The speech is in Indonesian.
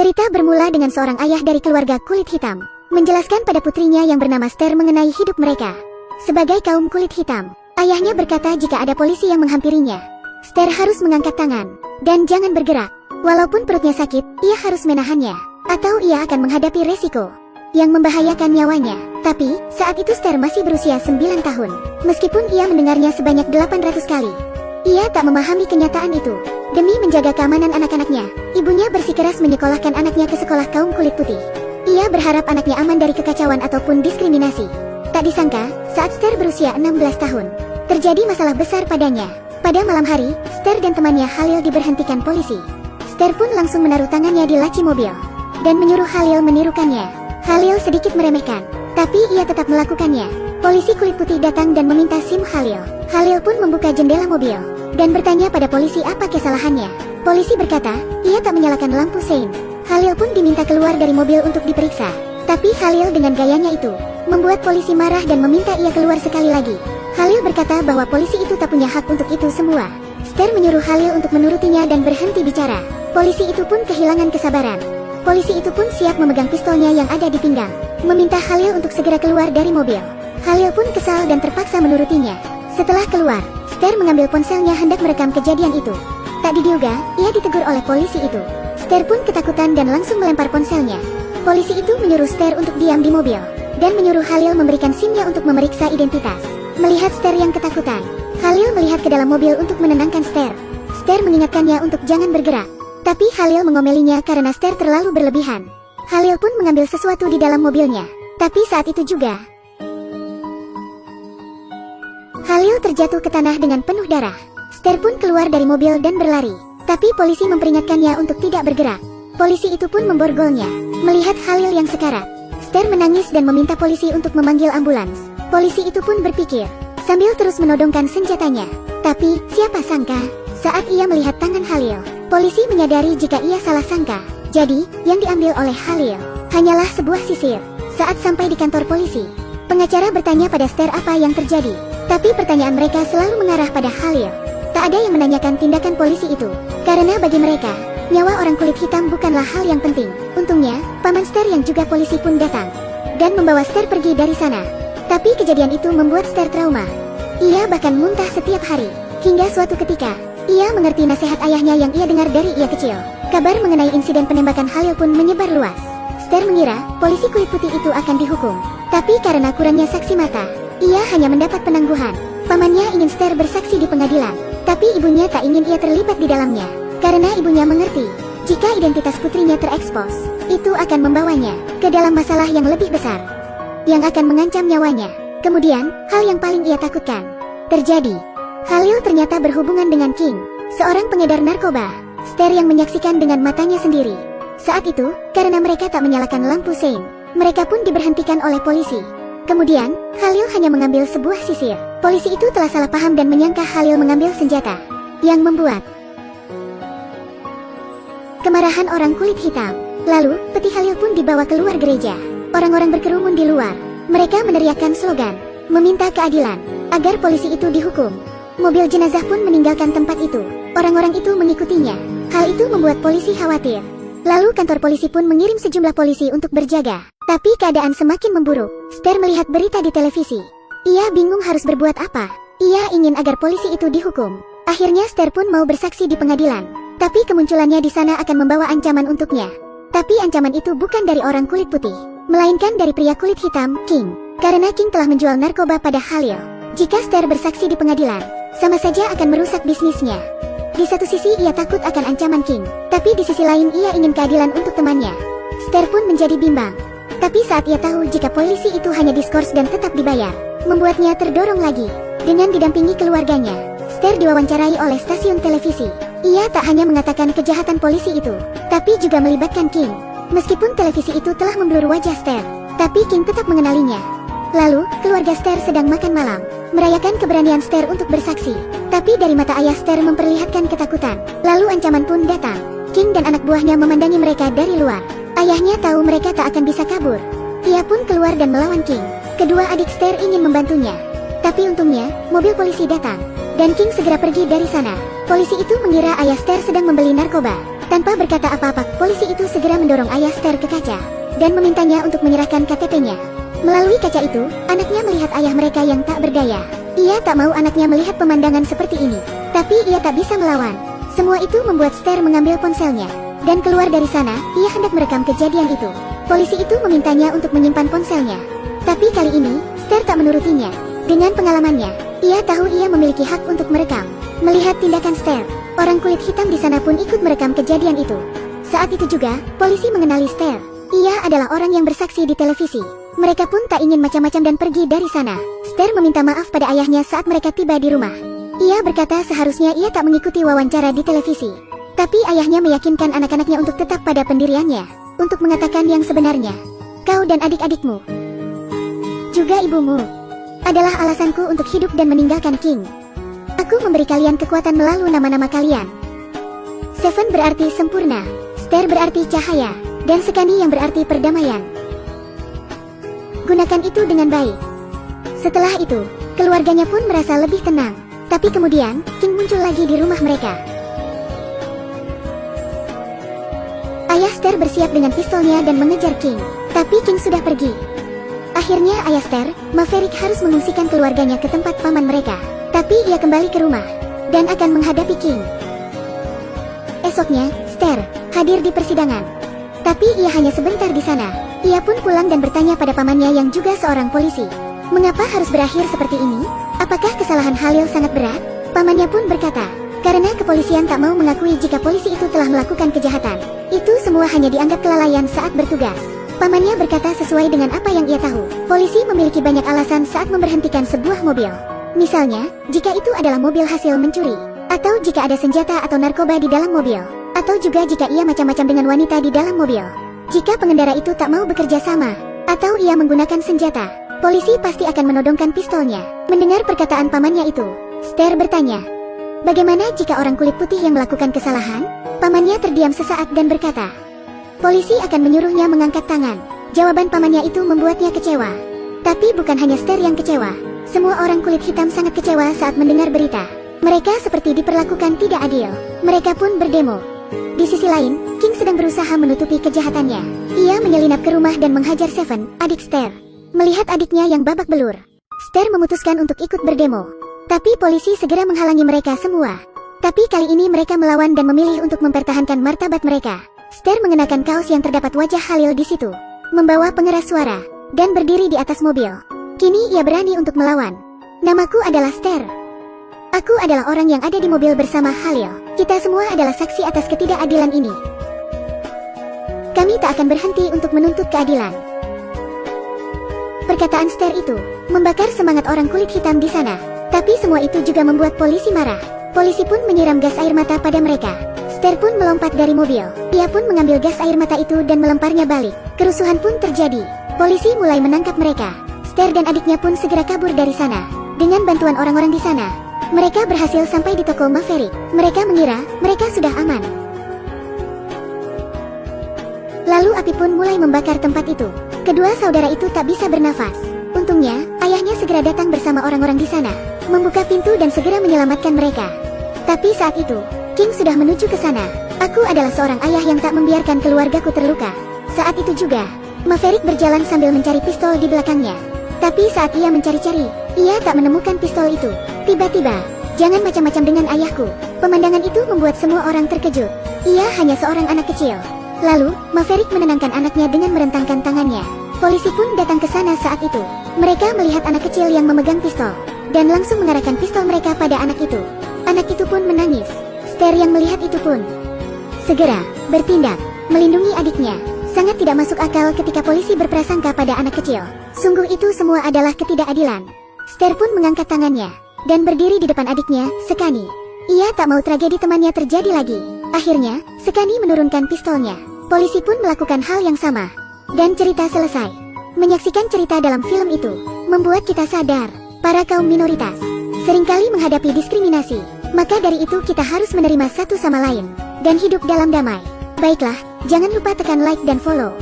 Cerita bermula dengan seorang ayah dari keluarga kulit hitam menjelaskan pada putrinya yang bernama Ster mengenai hidup mereka sebagai kaum kulit hitam. Ayahnya berkata jika ada polisi yang menghampirinya, Ster harus mengangkat tangan dan jangan bergerak. Walaupun perutnya sakit, ia harus menahannya, atau ia akan menghadapi resiko yang membahayakan nyawanya. Tapi, saat itu Ster masih berusia 9 tahun. Meskipun ia mendengarnya sebanyak 800 kali, ia tak memahami kenyataan itu. Demi menjaga keamanan anak-anaknya, ibunya bersikeras menyekolahkan anaknya ke sekolah kaum kulit putih. Ia berharap anaknya aman dari kekacauan ataupun diskriminasi. Tak disangka, saat Ster berusia 16 tahun, terjadi masalah besar padanya. Pada malam hari, Ster dan temannya Halil diberhentikan polisi. Ster pun langsung menaruh tangannya di laci mobil dan menyuruh Halil menirukannya. Halil sedikit meremehkan, tapi ia tetap melakukannya. Polisi kulit putih datang dan meminta SIM Halil. Halil pun membuka jendela mobil dan bertanya pada polisi apa kesalahannya. Polisi berkata, ia tak menyalakan lampu sein. Halil pun diminta keluar dari mobil untuk diperiksa. Tapi Halil dengan gayanya itu membuat polisi marah dan meminta ia keluar sekali lagi. Halil berkata bahwa polisi itu tak punya hak untuk itu semua. Ster menyuruh Halil untuk menurutinya dan berhenti bicara. Polisi itu pun kehilangan kesabaran. Polisi itu pun siap memegang pistolnya yang ada di pinggang, meminta Halil untuk segera keluar dari mobil. Halil pun kesal dan terpaksa menurutinya. Setelah keluar, Ster mengambil ponselnya hendak merekam kejadian itu. Tak diduga, ia ditegur oleh polisi itu. Ster pun ketakutan dan langsung melempar ponselnya. Polisi itu menyuruh Ster untuk diam di mobil dan menyuruh Halil memberikan SIM-nya untuk memeriksa identitas. Melihat Ster yang ketakutan, Halil melihat ke dalam mobil untuk menenangkan Ster. Ster mengingatkannya untuk jangan bergerak, tapi Halil mengomelinya karena Ster terlalu berlebihan. Halil pun mengambil sesuatu di dalam mobilnya, tapi saat itu juga Halil terjatuh ke tanah dengan penuh darah. Ster pun keluar dari mobil dan berlari, tapi polisi memperingatkannya untuk tidak bergerak. Polisi itu pun memborgolnya. Melihat Halil yang sekarat, Ster menangis dan meminta polisi untuk memanggil ambulans. Polisi itu pun berpikir, sambil terus menodongkan senjatanya. Tapi, siapa sangka, saat ia melihat tangan Halil, polisi menyadari jika ia salah sangka. Jadi, yang diambil oleh Halil hanyalah sebuah sisir. Saat sampai di kantor polisi, pengacara bertanya pada Ster apa yang terjadi. Tapi pertanyaan mereka selalu mengarah pada Halil. Tak ada yang menanyakan tindakan polisi itu, karena bagi mereka, nyawa orang kulit hitam bukanlah hal yang penting. Untungnya, paman Ster yang juga polisi pun datang dan membawa Ster pergi dari sana. Tapi kejadian itu membuat Ster trauma. Ia bahkan muntah setiap hari, hingga suatu ketika, ia mengerti nasihat ayahnya yang ia dengar dari ia kecil. Kabar mengenai insiden penembakan Halil pun menyebar luas. Ster mengira, polisi kulit putih itu akan dihukum. Tapi karena kurangnya saksi mata, ia hanya mendapat penangguhan. Pamannya ingin Ster bersaksi di pengadilan, tapi ibunya tak ingin ia terlibat di dalamnya. Karena ibunya mengerti, jika identitas putrinya terekspos, itu akan membawanya ke dalam masalah yang lebih besar, yang akan mengancam nyawanya. Kemudian, hal yang paling ia takutkan terjadi. Halil ternyata berhubungan dengan King, seorang pengedar narkoba. Ster yang menyaksikan dengan matanya sendiri. Saat itu, karena mereka tak menyalakan lampu sein, mereka pun diberhentikan oleh polisi. Kemudian, Halil hanya mengambil sebuah sisir. Polisi itu telah salah paham dan menyangka Halil mengambil senjata, yang membuat kemarahan orang kulit hitam. Lalu, peti Halil pun dibawa keluar gereja. Orang-orang berkerumun di luar. Mereka meneriakkan slogan, meminta keadilan, agar polisi itu dihukum. Mobil jenazah pun meninggalkan tempat itu. Orang-orang itu mengikutinya. Hal itu membuat polisi khawatir. Lalu kantor polisi pun mengirim sejumlah polisi untuk berjaga. Tapi keadaan semakin memburuk. Ster melihat berita di televisi. Ia bingung harus berbuat apa. Ia ingin agar polisi itu dihukum. Akhirnya Ster pun mau bersaksi di pengadilan. Tapi kemunculannya di sana akan membawa ancaman untuknya. Tapi ancaman itu bukan dari orang kulit putih, melainkan dari pria kulit hitam, King. Karena King telah menjual narkoba pada Halil. Jika Ster bersaksi di pengadilan, sama saja akan merusak bisnisnya. Di satu sisi ia takut akan ancaman King, tapi di sisi lain ia ingin keadilan untuk temannya. Ster pun menjadi bimbang. Tapi saat ia tahu jika polisi itu hanya diskors dan tetap dibayar, membuatnya terdorong lagi. Dengan didampingi keluarganya, Ster diwawancarai oleh stasiun televisi. Ia tak hanya mengatakan kejahatan polisi itu, tapi juga melibatkan King. Meskipun televisi itu telah memblur wajah Ster, tapi King tetap mengenalinya. Lalu, keluarga Ster sedang makan malam, merayakan keberanian Ster untuk bersaksi. Tapi dari mata ayah Ster memperlihatkan ketakutan. Lalu ancaman pun datang. King dan anak buahnya memandangi mereka dari luar. Ayahnya tahu mereka tak akan bisa kabur. Ia pun keluar dan melawan King. Kedua adik Ster ingin membantunya. Tapi untungnya, mobil polisi datang, dan King segera pergi dari sana. Polisi itu mengira ayah Ster sedang membeli narkoba. Tanpa berkata apa-apa, polisi itu segera segera mendorong ayah Ster ke kaca dan memintanya untuk menyerahkan KTP-nya. Melalui kaca itu, anaknya melihat ayah mereka yang tak berdaya. Ia tak mau anaknya melihat pemandangan seperti ini, tapi ia tak bisa melawan. Semua itu membuat Ster mengambil ponselnya dan keluar dari sana. Ia hendak merekam kejadian itu. Polisi itu memintanya untuk menyimpan ponselnya, tapi kali ini Ster tak menurutinya. Dengan pengalamannya, ia tahu ia memiliki hak untuk merekam. Melihat tindakan Ster, orang kulit hitam di sana pun ikut merekam kejadian itu. Saat itu juga, polisi mengenali Ster. Ia adalah orang yang bersaksi di televisi. Mereka pun tak ingin macam-macam dan pergi dari sana. Ster meminta maaf pada ayahnya saat mereka tiba di rumah. Ia berkata seharusnya ia tak mengikuti wawancara di televisi. Tapi ayahnya meyakinkan anak-anaknya untuk tetap pada pendiriannya, untuk mengatakan yang sebenarnya. Kau dan adik-adikmu, juga ibumu, adalah alasanku untuk hidup dan meninggalkan King. Aku memberi kalian kekuatan melalui nama-nama kalian. Seven berarti sempurna, Ster berarti cahaya, dan Sekani yang berarti perdamaian. Gunakan itu dengan baik. Setelah itu, keluarganya pun merasa lebih tenang. Tapi kemudian, King muncul lagi di rumah mereka. Ayah Ster bersiap dengan pistolnya dan mengejar King. Tapi King sudah pergi. Akhirnya ayah Ster, Maverick harus mengungsikan keluarganya ke tempat paman mereka. Tapi ia kembali ke rumah dan akan menghadapi King. Esoknya, Ster hadir di persidangan. Tapi ia hanya sebentar di sana. Ia pun pulang dan bertanya pada pamannya yang juga seorang polisi. Mengapa harus berakhir seperti ini? Apakah kesalahan Halil sangat berat? Pamannya pun berkata, karena kepolisian tak mau mengakui jika polisi itu telah melakukan kejahatan. Itu semua hanya dianggap kelalaian saat bertugas. Pamannya berkata sesuai dengan apa yang ia tahu. Polisi memiliki banyak alasan saat memberhentikan sebuah mobil. Misalnya, jika itu adalah mobil hasil mencuri, atau jika ada senjata atau narkoba di dalam mobil, atau juga jika ia macam-macam dengan wanita di dalam mobil. Jika pengendara itu tak mau bekerja sama, atau ia menggunakan senjata, polisi pasti akan menodongkan pistolnya. Mendengar perkataan pamannya itu, Ster bertanya, bagaimana jika orang kulit putih yang melakukan kesalahan? Pamannya terdiam sesaat dan berkata, polisi akan menyuruhnya mengangkat tangan. Jawaban pamannya itu membuatnya kecewa. Tapi bukan hanya Ster yang kecewa. Semua orang kulit hitam sangat kecewa saat mendengar berita. Mereka seperti diperlakukan tidak adil. Mereka pun berdemo. Di sisi lain, King sedang berusaha menutupi kejahatannya. Ia menyelinap ke rumah dan menghajar Seven, adik Ster. Melihat adiknya yang babak belur, Ster memutuskan untuk ikut berdemo. Tapi polisi segera menghalangi mereka semua. Tapi kali ini mereka melawan dan memilih untuk mempertahankan martabat mereka. Ster mengenakan kaos yang terdapat wajah Halil di situ, membawa pengeras suara, dan berdiri di atas mobil. Kini ia berani untuk melawan. Namaku adalah Ster. Aku adalah orang yang ada di mobil bersama Halil. Kita semua adalah saksi atas ketidakadilan ini. Kami tak akan berhenti untuk menuntut keadilan. Perkataan Ster itu membakar semangat orang kulit hitam di sana. Tapi semua itu juga membuat polisi marah. Polisi pun menyiram gas air mata pada mereka. Ster pun melompat dari mobil. Ia pun mengambil gas air mata itu dan melemparnya balik. Kerusuhan pun terjadi. Polisi mulai menangkap mereka. Ster dan adiknya pun segera kabur dari sana. Dengan bantuan orang-orang di sana, mereka berhasil sampai di toko Maverick. Mereka mengira mereka sudah aman. Lalu api pun mulai membakar tempat itu. Kedua saudara itu tak bisa bernafas. Untungnya, ayahnya segera datang bersama orang-orang di sana, membuka pintu dan segera menyelamatkan mereka. Tapi saat itu, King sudah menuju ke sana. Aku adalah seorang ayah yang tak membiarkan keluargaku terluka. Saat itu juga, Maverick berjalan sambil mencari pistol di belakangnya. Tapi saat ia mencari-cari, ia tak menemukan pistol itu. Tiba-tiba, jangan macam-macam dengan ayahku. Pemandangan itu membuat semua orang terkejut. Ia hanya seorang anak kecil. Lalu, Maverick menenangkan anaknya dengan merentangkan tangannya. Polisi pun datang ke sana saat itu. Mereka melihat anak kecil yang memegang pistol, dan langsung mengarahkan pistol mereka pada anak itu. Anak itu pun menangis. Ster yang melihat itu pun segera bertindak, melindungi adiknya. Sangat tidak masuk akal ketika polisi berprasangka pada anak kecil. Sungguh itu semua adalah ketidakadilan. Ster pun mengangkat tangannya dan berdiri di depan adiknya, Sekani. Ia tak mau tragedi temannya terjadi lagi. Akhirnya, Sekani menurunkan pistolnya. Polisi pun melakukan hal yang sama. Dan cerita selesai. Menyaksikan cerita dalam film itu membuat kita sadar, para kaum minoritas seringkali menghadapi diskriminasi. Maka dari itu kita harus menerima satu sama lain dan hidup dalam damai. Baiklah, jangan lupa tekan like dan follow.